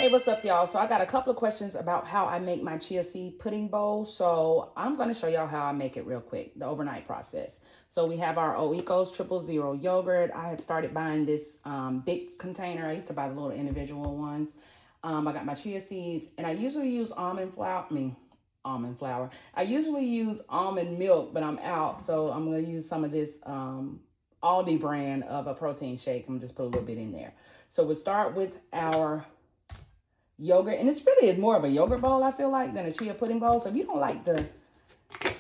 Hey, what's up, y'all? So I got a couple of questions about how I make my chia seed pudding bowl. So I'm going to show y'all how I make it real quick, the overnight process. So we have our Oikos 000 yogurt. I have started buying this big container. I used to buy the little individual ones. I got my chia seeds, and I usually use almond flour. I usually use almond milk, but I'm out. So I'm going to use some of this Aldi brand of a protein shake. I'm going to just put a little bit in there. So we'll start with our yogurt, and it's really is more of a yogurt bowl, I feel like, than a chia pudding bowl. So if you don't like the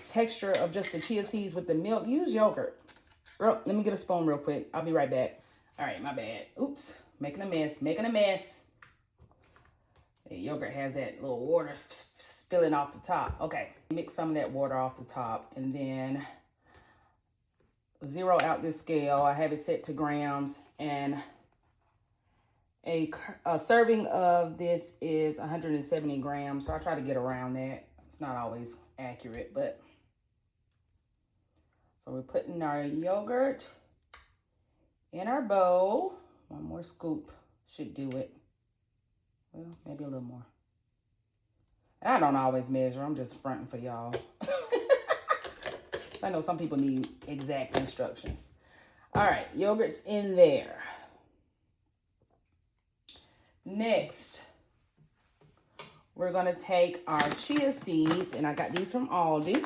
texture of just the chia seeds with the milk, use yogurt. Let me get a spoon real quick. I'll be right back. All right, my bad. Oops, making a mess. The yogurt has that little water spilling off the top. Okay, mix some of that water off the top, and then zero out this scale. I have it set to grams, and a serving of this is 170 grams, so I try to get around that. It's not always accurate, but so we're putting our yogurt in our bowl. One more scoop should do it. Well, maybe a little more. And I don't always measure. I'm just fronting for y'all. I know some people need exact instructions. All right, yogurt's in there. Next, we're going to take our chia seeds, and I got these from Aldi.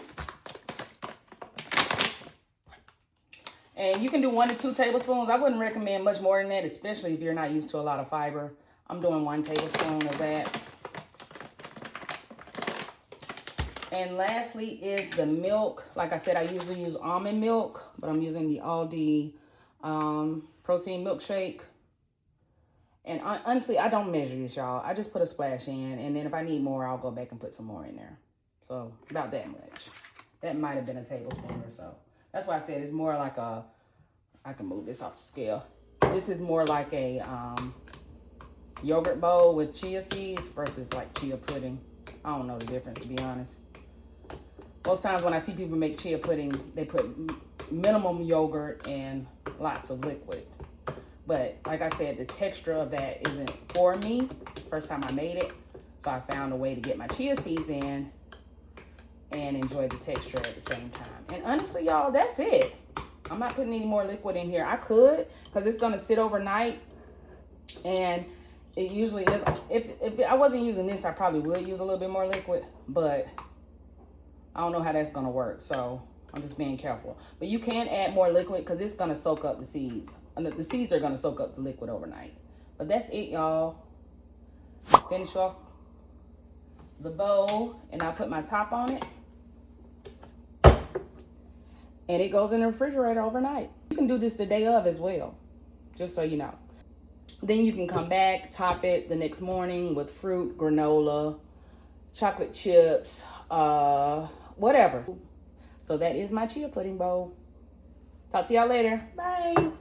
And you can do 1 to 2 tablespoons. I wouldn't recommend much more than that, especially if you're not used to a lot of fiber. I'm doing 1 tablespoon of that. And lastly is the milk. Like I said, I usually use almond milk, but I'm using the Aldi protein milkshake. And honestly, I don't measure this, y'all. I just put a splash in, and then if I need more, I'll go back and put some more in there. So about that much. That might have been a tablespoon or so. That's why I said it's more like a, I can move this off the scale. This is more like a yogurt bowl with chia seeds versus like chia pudding. I don't know the difference, to be honest. Most times when I see people make chia pudding, they put minimum yogurt and lots of liquid. But like I said, the texture of that isn't for me. First time I made it. So I found a way to get my chia seeds in and enjoy the texture at the same time. And honestly, y'all, that's it. I'm not putting any more liquid in here. I could, because it's going to sit overnight. And it usually is. If I wasn't using this, I probably would use a little bit more liquid. But I don't know how that's going to work. So I'm just being careful. But you can add more liquid because it's going to soak up the seeds. The seeds are going to soak up the liquid overnight. But that's it, y'all. Finish off the bowl, and I put my top on it. And it goes in the refrigerator overnight. You can do this the day of as well, just so you know. Then you can come back, top it the next morning with fruit, granola, chocolate chips, whatever. So that is my chia pudding bowl. Talk to y'all later. Bye.